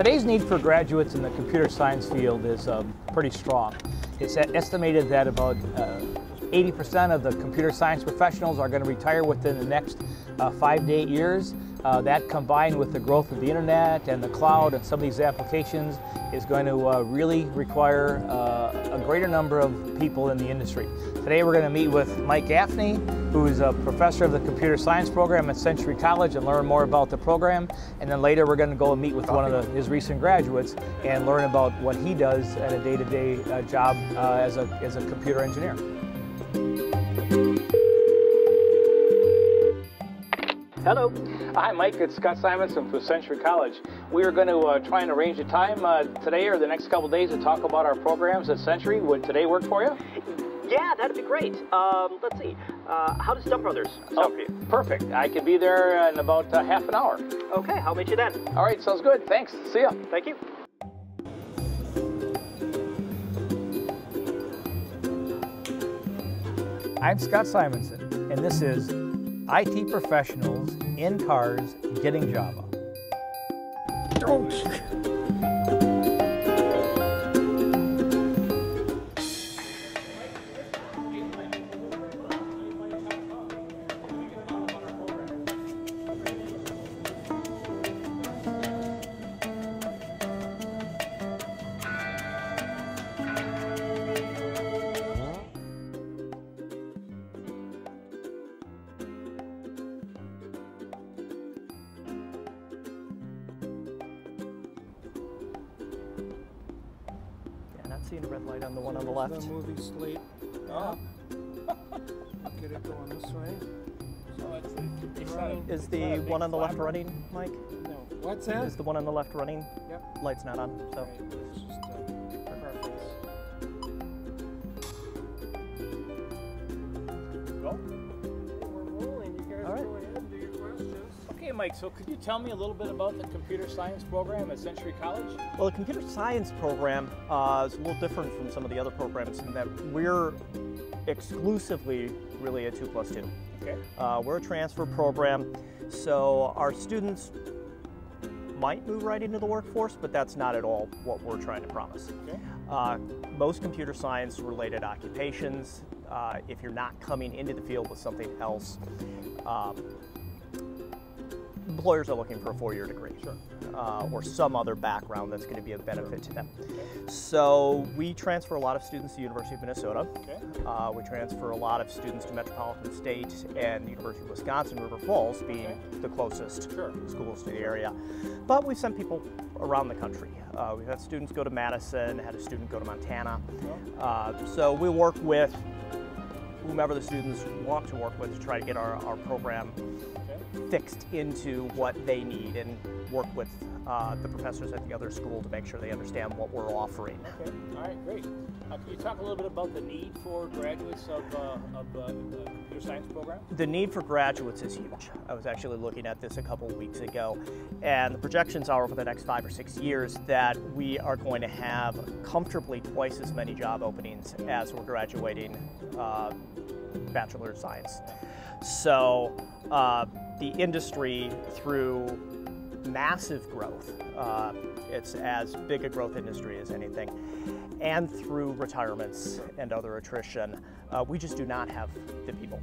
Today's need for graduates in the computer science field is pretty strong. It's estimated that about 80% of the computer science professionals are going to retire within the next 5 to 8 years. That combined with the growth of the internet and the cloud and some of these applications is going to really require a greater number of people in the industry. Today we're going to meet with Mike Gaffney, who is a professor of the computer science program at Century College, and learn more about the program. And then later we're going to go and meet with one of his recent graduates and learn about what he does at a day-to-day job as a computer engineer. Hello. Hi Mike, it's Scott Simonson from Century College. We are going to try and arrange a time today or the next couple days to talk about our programs at Century. Would today work for you? Yeah, that'd be great. Let's see. How does Dump Brothers sound for you? Perfect. I could be there in about half an hour. Okay, I'll meet you then. All right, sounds good. Thanks. See ya. Thank you. I'm Scott Simonson, and this is IT Professionals in Cars Getting Java. Seeing a red light on the one on the left. The movie slate. Oh. Get it going this way. Is the one on the left running, Mike? No. What's that? Is the one on the left running? Yep. Light's not on, so. Right. It's just preference. Go. We're rolling. You guys All right. go ahead and do your questions. Okay, Mike, so could you tell me a little bit about the computer science program at Century College? Well, the computer science program is a little different from some of the other programs in that we're exclusively really a 2+2. Okay. We're a transfer program, so our students might move right into the workforce, but that's not at all what we're trying to promise. Okay. Most computer science related occupations, if you're not coming into the field with something else, employers are looking for a 4-year degree. Sure. Or some other background that's going to be of benefit to them. Okay. So we transfer a lot of students to the University of Minnesota. Okay. We transfer a lot of students to Metropolitan State and the University of Wisconsin, River Falls being the closest schools to the area. But we've sent people around the country. We've had students go to Madison, had a student go to Montana. So we work with whomever the students want to work with to try to get our program fixed into what they need and work with the professors at the other school to make sure they understand what we're offering. Okay, all right, great. Can you talk a little bit about the need for graduates of the computer science program? The need for graduates is huge. I was actually looking at this a couple of weeks ago, and the projections are over the next 5 or 6 years that we are going to have comfortably twice as many job openings as we're graduating Bachelor of Science. So the industry, through massive growth, it's as big a growth industry as anything, and through retirements and other attrition, we just do not have the people.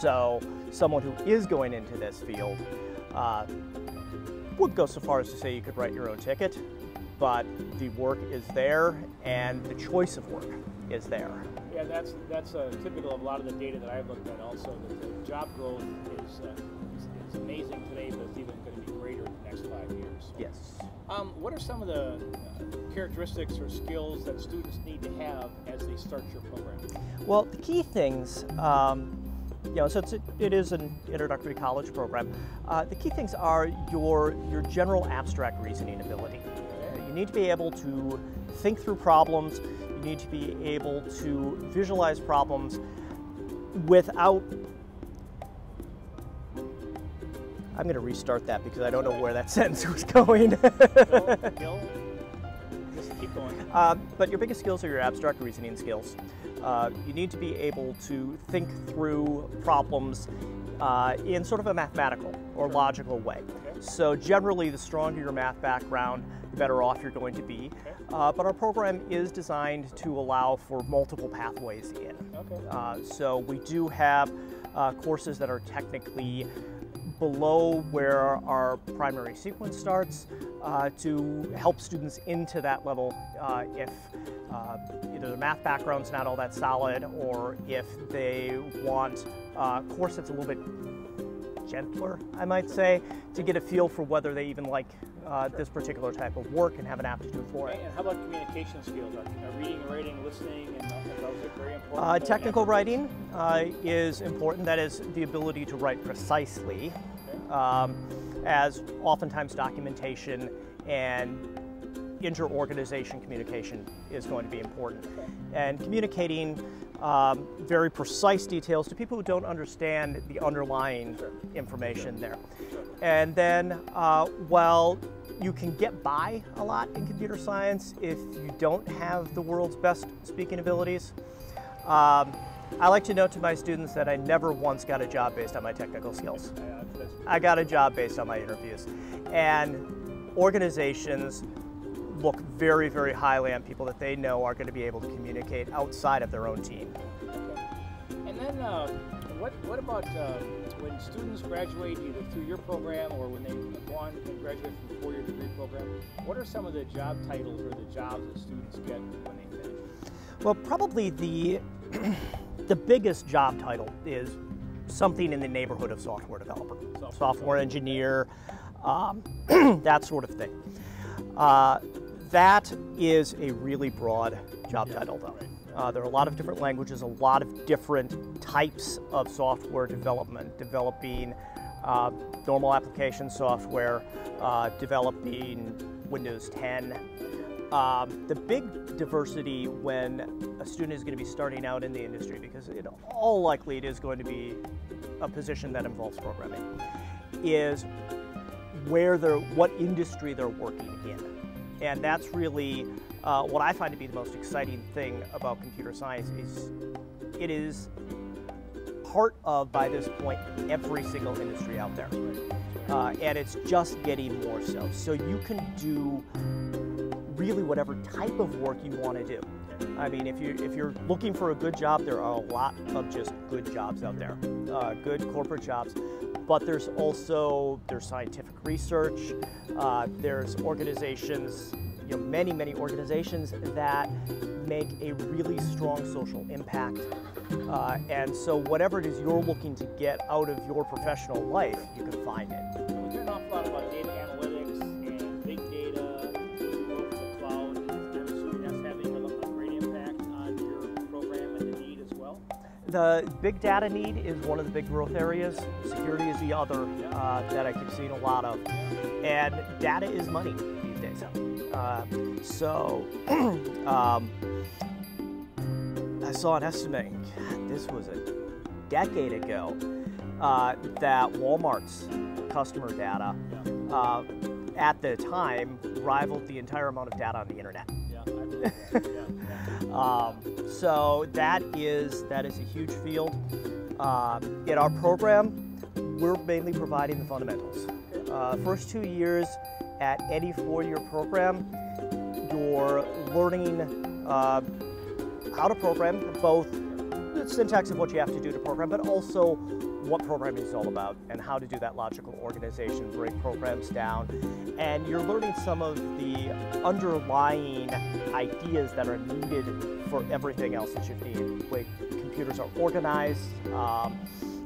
So someone who is going into this field would go so far as to say you could write your own ticket, but the work is there and the choice of work is there. Yeah, that's typical of a lot of the data that I've looked at also, that the job growth is amazing today, but it's even going to be greater in the next 5 years. So, yes. What are some of the characteristics or skills that students need to have as they start your program? Well, the key things, so it is an introductory college program. The key things are your general abstract reasoning ability. You need to be able to think through problems. You need to be able to visualize problems without... I'm going to restart that because I don't know where that sentence was going. Just keep going. But your biggest skills are your abstract reasoning skills. You need to be able to think through problems in sort of a mathematical or logical way. Okay. So generally, the stronger your math background, the better off you're going to be. Okay. But our program is designed to allow for multiple pathways in. Okay. So we do have courses that are technically below where our primary sequence starts to help students into that level if either their math background's not all that solid, or if they want a course that's a little bit gentler, I might say, to get a feel for whether they even like this particular type of work and have an aptitude for it. And how about communication skills? Are reading, writing, listening, and those are very important? Technical writing is important. That is the ability to write precisely, as oftentimes documentation and inter-organization communication is going to be important. And communicating very precise details to people who don't understand the underlying information there. And then while you can get by a lot in computer science if you don't have the world's best speaking abilities, I like to note to my students that I never once got a job based on my technical skills. I got a job based on my interviews. And organizations look very, very highly on people that they know are going to be able to communicate outside of their own team. Okay. And then what about when students graduate either through your program or when they go on and graduate from a four-year degree program, what are some of the job titles or the jobs that students get when they finish? Well, probably the biggest job title is something in the neighborhood of software developer, software engineer, that sort of thing. That is a really broad job title, though. There are a lot of different languages, a lot of different types of software development, developing normal application software, developing Windows 10. The big diversity when a student is going to be starting out in the industry, because in all likely it is going to be a position that involves programming, is what industry they're working in. And that's really what I find to be the most exciting thing about computer science. Is it is part of, by this point, every single industry out there. And it's just getting more so. So you can do really whatever type of work you want to do. I mean, if you're looking for a good job, there are a lot of just good jobs out there, good corporate jobs. But there's scientific research. There's organizations, many organizations that make a really strong social impact. And so whatever it is you're looking to get out of your professional life, you can find it. We hear an awful lot about data analytics and big data, growth of the cloud. I'm assuming that's having a great impact on your program and the need as well? The big data need is one of the big growth areas. Security is the other that I keep seeing a lot of. And data is money these days. I saw an estimate, this was a decade ago, that Walmart's customer data at the time rivaled the entire amount of data on the internet. Yeah, I believe that. So that is a huge field. In our program, we're mainly providing the fundamentals. First 2 years at any four-year program, you're learning how to program, both the syntax of what you have to do to program, but also what programming is all about and how to do that logical organization, break programs down. And you're learning some of the underlying ideas that are needed for everything else that you need. The way computers are organized,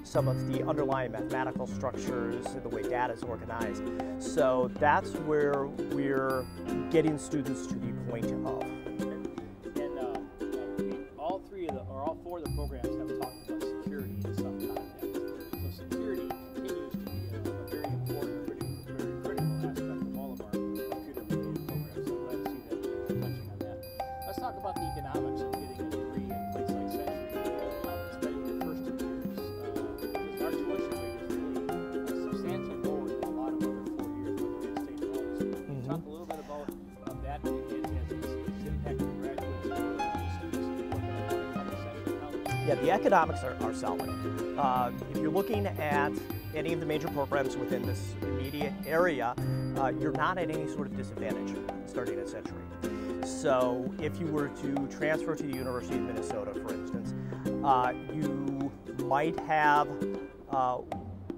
some of the underlying mathematical structures, the way data is organized. So that's where we're getting students to the point of. All four of the programs have talked about security in some context. So security continues to be a very important, very critical aspect of all of our computer-related programs. So I'm glad to see that you're touching on that. Let's talk about the economics of getting a degree in a place like Century, spending your first 2 years. Because our tuition rate is really substantially lower than a lot of other 4 years, whether it's state or local. So can you talk a little bit about that as it's impacting graduates or students who are going to want to come to Century? Yeah, the economics are solid. If you're looking at any of the major programs within this immediate area, you're not at any sort of disadvantage starting at Century. So if you were to transfer to the University of Minnesota, for instance, you might have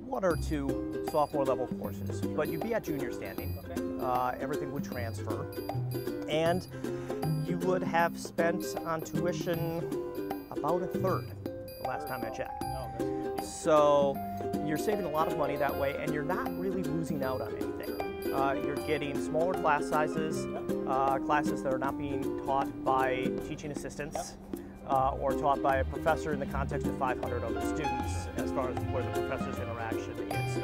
one or two sophomore level courses, but you'd be at junior standing. Okay. Everything would transfer, and you would have spent on tuition about a third the last time I checked. No, that's a good deal. So you're saving a lot of money that way, and you're not really losing out on anything. You're getting smaller class sizes, classes that are not being taught by teaching assistants or taught by a professor in the context of 500 other students as far as where the professor's interaction is.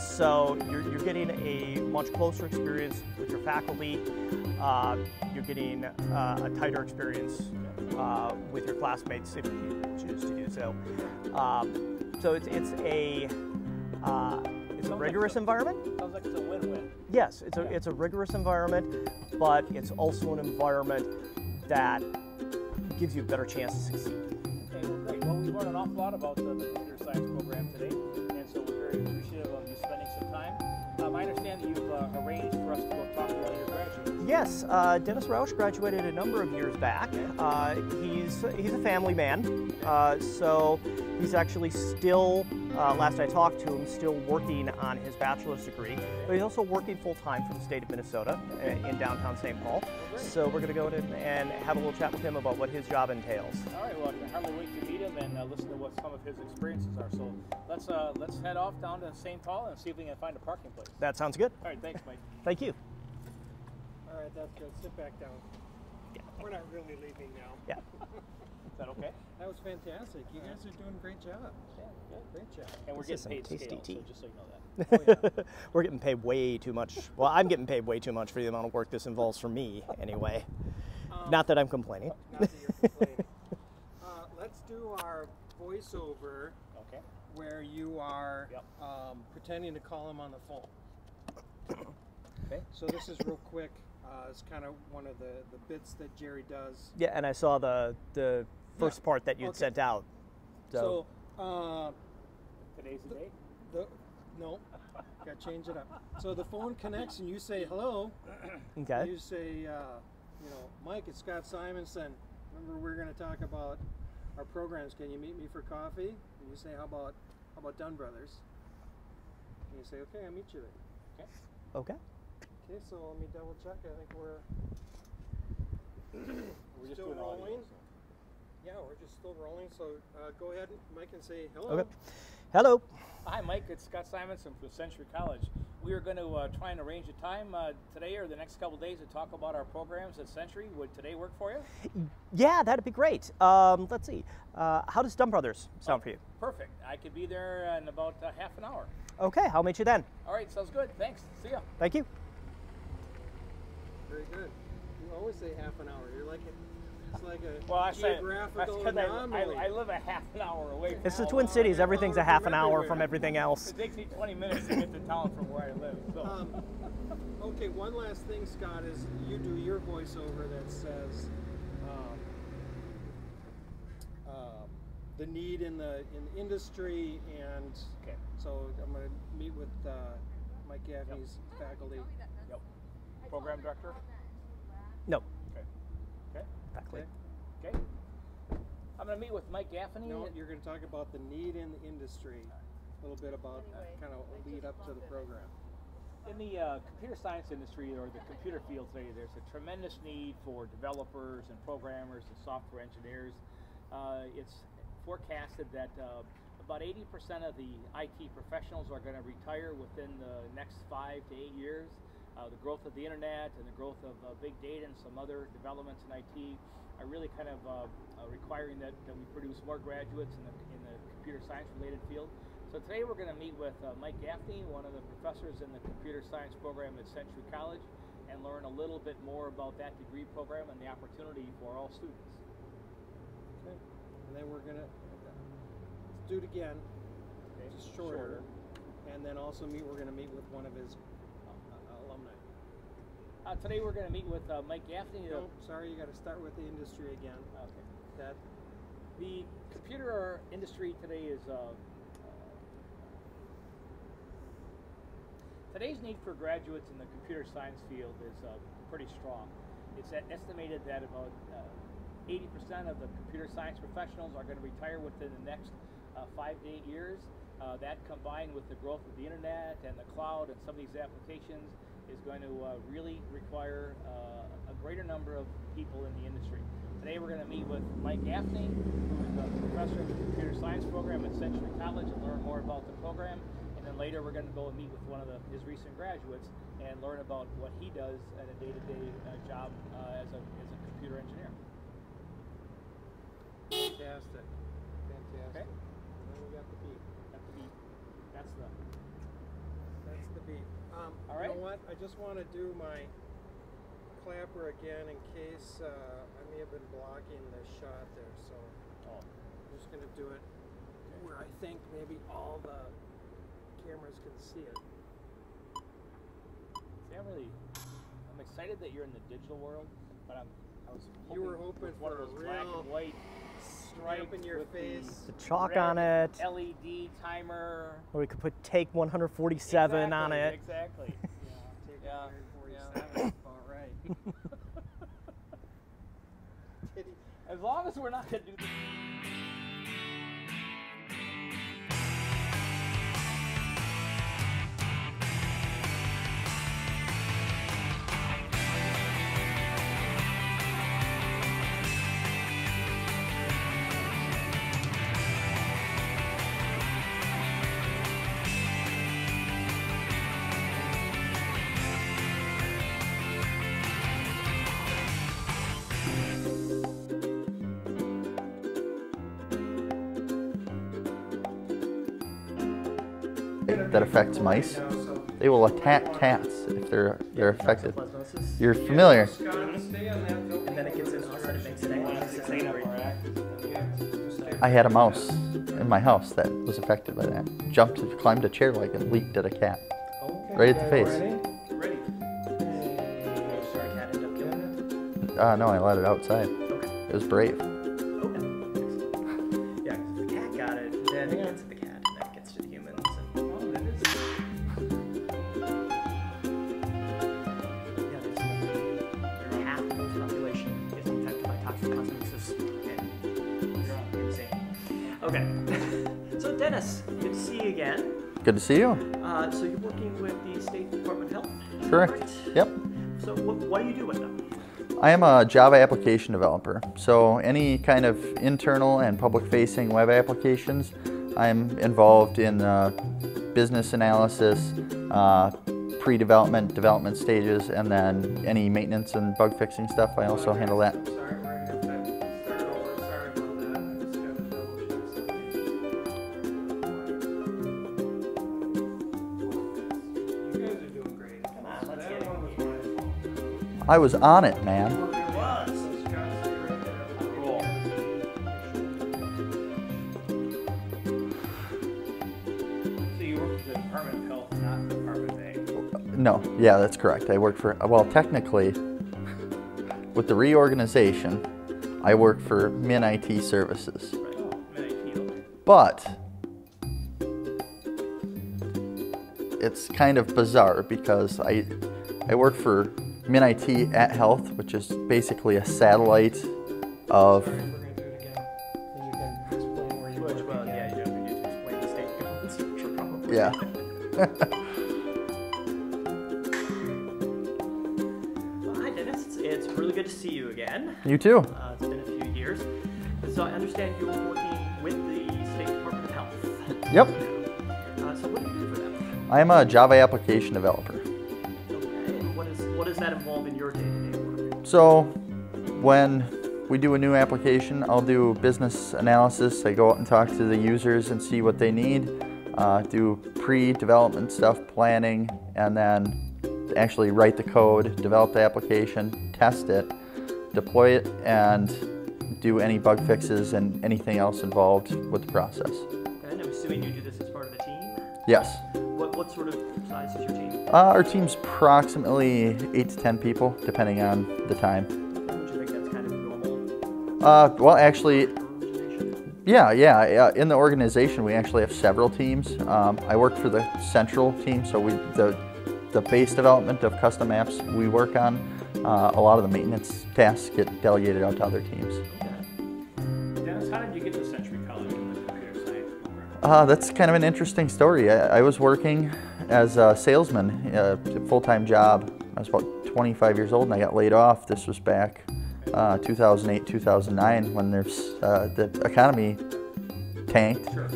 So you're getting a much closer experience with your faculty. You're getting a tighter experience with your classmates if you choose to do so. So it's a rigorous environment. Sounds like it's a win-win. Yes, it's a rigorous environment, but it's also an environment that gives you a better chance to succeed. Okay, well, great. Well, we learned an awful lot about the computer science program today, and so we're very appreciative of you spending some time. I understand that you've arranged for us to go talk to one of your graduates. Yes, Dennis Rausch graduated a number of years back. He's a family man, so he's actually still, last I talked to him, still working on his bachelor's degree, but he's also working full-time for the state of Minnesota in downtown St. Paul. So we're going to go in and have a little chat with him about what his job entails. All right, well, I can hardly wait to meet him and listen to what some of his experiences are. So let's head off down to St. Paul and see if we can find a parking place. That sounds good. All right, thanks, Mike. Thank you. All right, that's good. Sit back down. Yeah. We're not really leaving now. Yeah. Is that okay? That was fantastic. You guys are doing a great job. Yeah, good. Great job. And we're This is getting some paid tasty scale, tea. so just so you know that. Oh, yeah. We're getting paid way too much. Well, I'm getting paid way too much for the amount of work this involves for me, anyway. Not that I'm complaining. Not that you're complaining. Let's do our voiceover Okay. where you are Yep. pretending to call him on the phone. Okay. So this is real quick. It's kind of one of the bits that Jerry does. Yeah, and I saw the first part that you'd Okay. sent out. So, Today's the day? no, got to change it up. So the phone connects and you say hello. Okay. You say, Mike, it's Scott Simonson. Remember, we're going to talk about our programs. Can you meet me for coffee? And you say, how about Dunn Brothers? And you say, okay, I'll meet you there. Okay. Okay, so let me double check. I think we're We're just still doing audio, rolling. so. Yeah, we're just still rolling. So go ahead, Mike, and say hello. Okay. Hello. Hi, Mike. It's Scott Simonson from Century College. We are going to try and arrange a time today or the next couple of days to talk about our programs at Century. Would today work for you? Yeah, that'd be great. Let's see. How does Dunn Brothers sound for you? Perfect. I could be there in about half an hour. Okay, I'll meet you then. All right, sounds good. Thanks. See ya. Thank you. Very good. You always say half an hour. You're like it's like a Well, I say geographical because anomaly. I live a half an hour away. From It's the all Twin that. Cities. Everything's a half an hour everywhere. from everything else. It takes me 20 minutes to get to town from where I live. So. Okay, one last thing, Scott, is you do your voiceover that says the need in the industry, and Okay. so I'm going to meet with Mike Gaffney's faculty. Yep. Program director. No. Okay. Okay. Faculty. Okay. I'm going to meet with Mike Gaffney. No, you're going to talk about the need in the industry, a little bit about kind of lead up to the program. In the computer science industry or the computer field today, there's a tremendous need for developers and programmers and software engineers. It's forecasted that about 80% of the IT professionals are going to retire within the next 5 to 8 years. The growth of the internet and the growth of big data and some other developments in IT are really kind of requiring that we produce more graduates in the computer science related field. So today we're going to meet with Mike Gaffney, one of the professors in the computer science program at Century College, and learn a little bit more about that degree program and the opportunity for all students. Okay. And then we're going to do it again, just shorter. And then also we're going to meet with one of his alumni. Today we're going to meet with Mike Gaffney. No, sorry, you got to start with the industry again. Okay. That The computer industry today is today's need for graduates in the computer science field is pretty strong. It's estimated that about 80% of the computer science professionals are going to retire within the next 5 to 8 years. That combined with the growth of the internet and the cloud and some of these applications is going to really require a greater number of people in the industry. Today we're going to meet with Mike Gaffney, who is a professor of the computer science program at Century College, and learn more about the program. And then later we're going to go and meet with one of his recent graduates and learn about what he does at a day-to-day job as a computer engineer. Fantastic. Fantastic. Okay. And then we got the beat. Got the beat. That's the beat. All You right. know what? I just want to do my clapper again in case I may have been blocking the shot there. So I'm just going to do it where I think maybe all the cameras can see it. See, I'm excited that you're in the digital world, but I was hoping You were hoping with one for of a those black real and white stripes in your with face. The chalk red on it. LED timer. Or we could put take 147 on it. Exactly. Take Yeah, 147. All right. As long as we're not going to do this. That affects mice. They will attack cats if they're affected. You're familiar. And then it gets in us and it makes it angry. I had a mouse in my house that was affected by that. Climbed a chair like and leaped at a cat. Right at the face. Ready. No, I let it outside. It was brave. Yeah, because the cat got it, then it gets to the cat, and then it gets to the humans. Half the world's population is infected by toxic cosmosis. Insane. Okay. So Dennis, good to see you again. Good to see you. So you're working with the State Department of Health? Correct. Right? Yep. So what do you do with them? I am a Java application developer. So any kind of internal and public-facing web applications, I'm involved in business analysis, pre-development, development stages, and then any maintenance and bug fixing stuff. I also handle that. Sorry, we're going to have to start over. Sorry about that. I just got to double check something. You guys are doing great. Come on, let's That get it. one was my fault. I was on it, man. So Scott's right there. Cool. So you work for the Department of Health, not the Department of Ag. No, yeah, that's correct. I work for, well, technically, with the reorganization, I work for Min IT Services. Oh, okay. But it's kind of bizarre because I work for Min IT at Health, which is basically a satellite of. Sorry, we're going to do it again. And you can explain where you work Well, again. yeah, you don't need to explain the state government's structure probably. Yeah. Well, hi, Dennis. It's really good to see you again. You too. It's been a few years. So I understand you're working with the State Department of Health. Yep. So what do you do for them? I am a Java application developer. Okay. And what does that involve in your day-to-day work? So when we do a new application, I'll do business analysis. I go out and talk to the users and see what they need, do pre-development stuff, planning, and then actually write the code, develop the application, test it, deploy it, and do any bug fixes and anything else involved with the process. And I'm assuming you do this as part of a team? Yes. What sort of size is your team? Our team's approximately 8 to 10 people, depending on the time. Would you think that's kind of normal? Well, actually, Origination? Yeah. In the organization, we actually have several teams. I work for the central team, so the base development of custom apps we work on. A lot of the maintenance tasks get delegated out to other teams. Dennis, how did you get to Century College in the computer science program? That's kind of an interesting story. I was working as a salesman, a full-time job. I was about 25 years old and I got laid off. This was back 2008, 2009 when the economy tanked. Sure.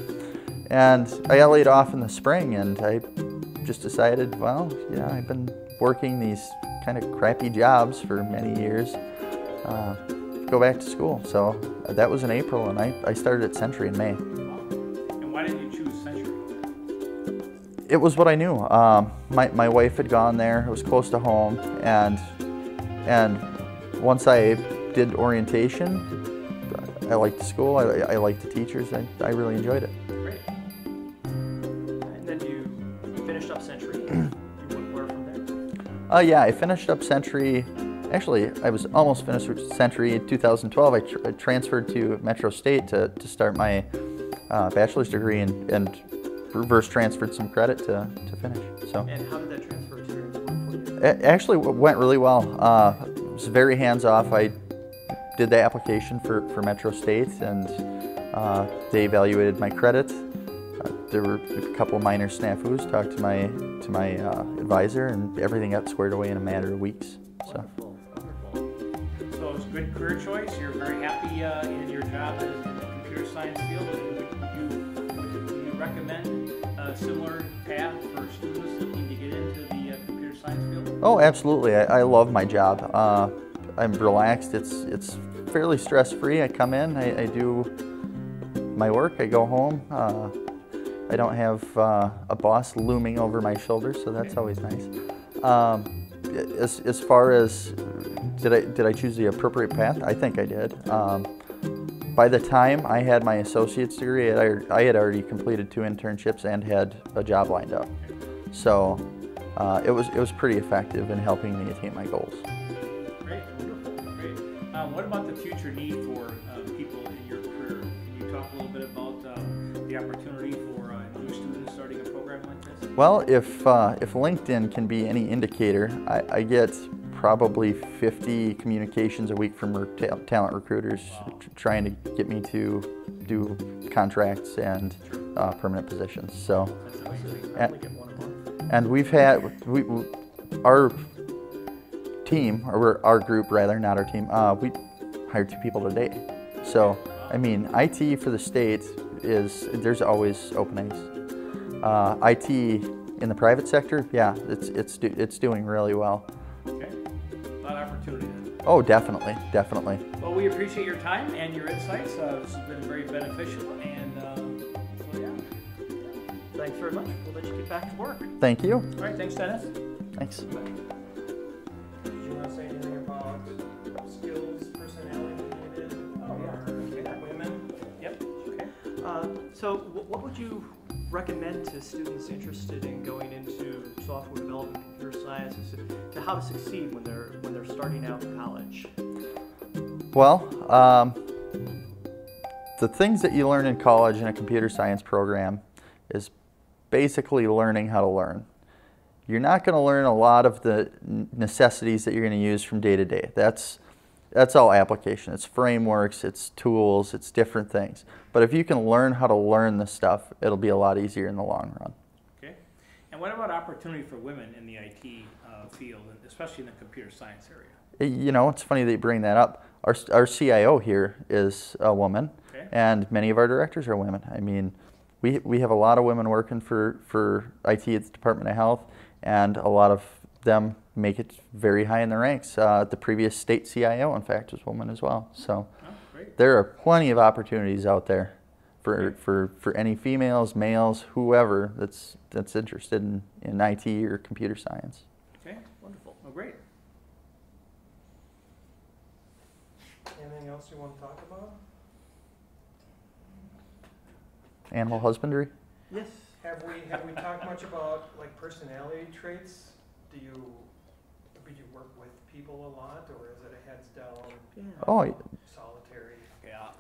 And I got laid off in the spring and I just decided, well, yeah, I've been working these kind of crappy jobs for many years. Go back to school. So that was in April and I started at Century in May. And why did you choose Century? It was what I knew. My wife had gone there. It was close to home, and once I did orientation, I liked the school. I liked the teachers. I really enjoyed it. Great. And then you finished up Century. You went where from there? Yeah, I finished up Century. Actually, I was almost finished with Century in 2012. I transferred to Metro State to start my bachelor's degree and reverse transferred some credit to finish. So. And how did that transfer experience work for you? It actually went really well. It was very hands-off. I did the application for Metro State and they evaluated my credit. There were a couple minor snafus. Talked to my advisor and everything got squared away in a matter of weeks. So. Wonderful. So it was a good career choice. You're very happy in your job in the computer science field. Would you recommend a similar path for students looking to get into the computer science field? Oh, absolutely. I love my job. I'm relaxed. It's fairly stress-free. I come in, I do my work, I go home. I don't have a boss looming over my shoulder, so that's always nice. As far as did I choose the appropriate path? I think I did. By the time I had my associate's degree, I had already completed 2 internships and had a job lined up. So it was pretty effective in helping me attain my goals. Great, wonderful, great. What about the future need for people in your career? Can you talk a little bit about the opportunity for new students starting a program like this? Well, if LinkedIn can be any indicator, I get probably 50 communications a week from talent recruiters trying to get me to do contracts and permanent positions. So, and we've had our team, or our group rather, not our team. We hired 2 people today. So, I mean, IT for the state there's always openings. IT in the private sector, yeah, it's doing really well. Okay, a lot of opportunity then. Oh, definitely. Well, we appreciate your time and your insights. This has been very beneficial, and so yeah. Thanks very much. We'll let you get back to work. Thank you. All right, thanks, Dennis. Thanks. Did you want to say anything about skills, personality needed? Oh, yeah. Or women? Yep. Okay. So what would you recommend to students interested in going into software development, computer sciences, to how to succeed when they're starting out in college? Well, the things that you learn in college in a computer science program is basically learning how to learn. You're not going to learn a lot of the necessities that you're going to use from day to day. That's all application. It's frameworks, it's tools, it's different things. But if you can learn how to learn this stuff, it'll be a lot easier in the long run. Okay. And what about opportunity for women in the IT field, especially in the computer science area? You know, it's funny that you bring that up. Our CIO here is a woman, okay, and many of our directors are women. I mean, we have a lot of women working for IT at the Department of Health, and a lot of them make it very high in the ranks. The previous state CIO, in fact, was a woman as well. So there are plenty of opportunities out there for any females, males, whoever that's interested in IT or computer science. Okay, wonderful. Well, great. Anything else you want to talk about? Animal husbandry? Yes. Have we talked much about like personality traits? Do you work with people a lot, or is it a heads down, Oh, solitary? Yeah,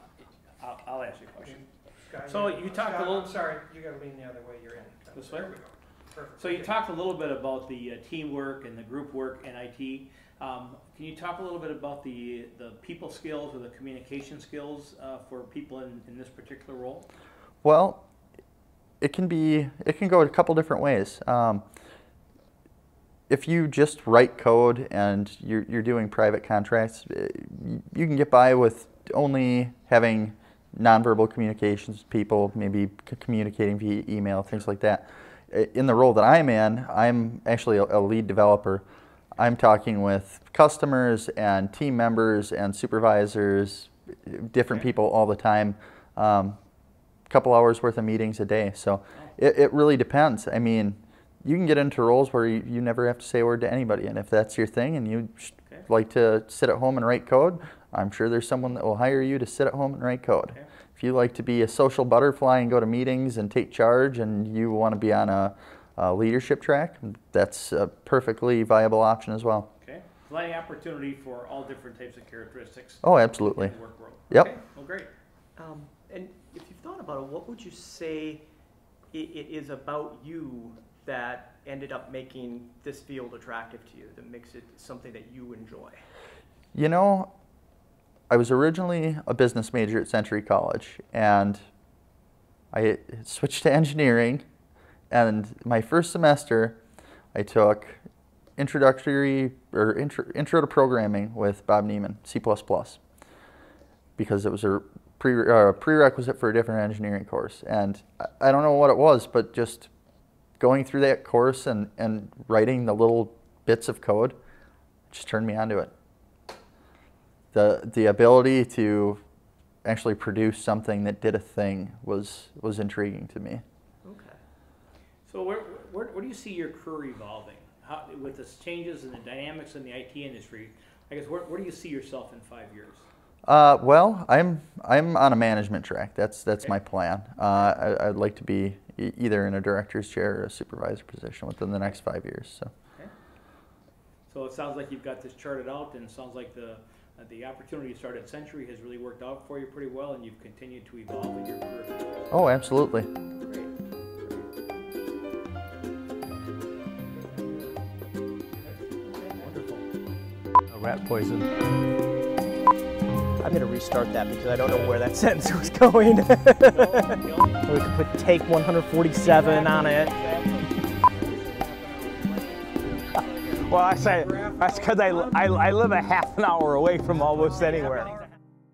I'll ask you a question. Scott, So you talked a little. I'm sorry, you got to lean the other way. You're in. This way? There we go. Perfect. So you talked a little bit about the teamwork and the group work in IT. Can you talk a little bit about the people skills or the communication skills for people in this particular role? Well, it can go a couple different ways. If you just write code and you're doing private contracts, you can get by with only having nonverbal communications with people, maybe communicating via email, things like that. In the role that I'm in, I'm actually a lead developer. I'm talking with customers and team members and supervisors, different people all the time. Couple hours worth of meetings a day. So it really depends. I mean, you can get into roles where you never have to say a word to anybody, and if that's your thing and you like to sit at home and write code, I'm sure there's someone that will hire you to sit at home and write code. Okay. If you like to be a social butterfly and go to meetings and take charge and you want to be on a leadership track, that's a perfectly viable option as well. Okay. Plenty of opportunity for all different types of characteristics. Oh, absolutely. In the work world. Yep. Okay. Well, great. And if you've thought about it, what would you say it is about you that ended up making this field attractive to you, that makes it something that you enjoy? You know, I was originally a business major at Century College, and I switched to engineering, and my first semester I took intro to programming with Bob Neiman, C++, because it was a prerequisite for a different engineering course. And I don't know what it was, but just going through that course and writing the little bits of code just turned me onto it. The ability to actually produce something that did a thing was intriguing to me. Okay. So where do you see your career evolving? How, with the changes and the dynamics in the IT industry, I guess where do you see yourself in 5 years? Well, I'm on a management track. That's okay. My plan. I'd like to be either in a director's chair or a supervisor position within the next 5 years. So. Okay. So it sounds like you've got this charted out, and it sounds like the opportunity to start at Century has really worked out for you pretty well, and you've continued to evolve in your career. Oh, absolutely. Great. Wonderful. Rat poison. I'm going to restart that because I don't know where that sentence was going. We could put take 147 on it. Well, I say that's because I live a half an hour away from almost anywhere.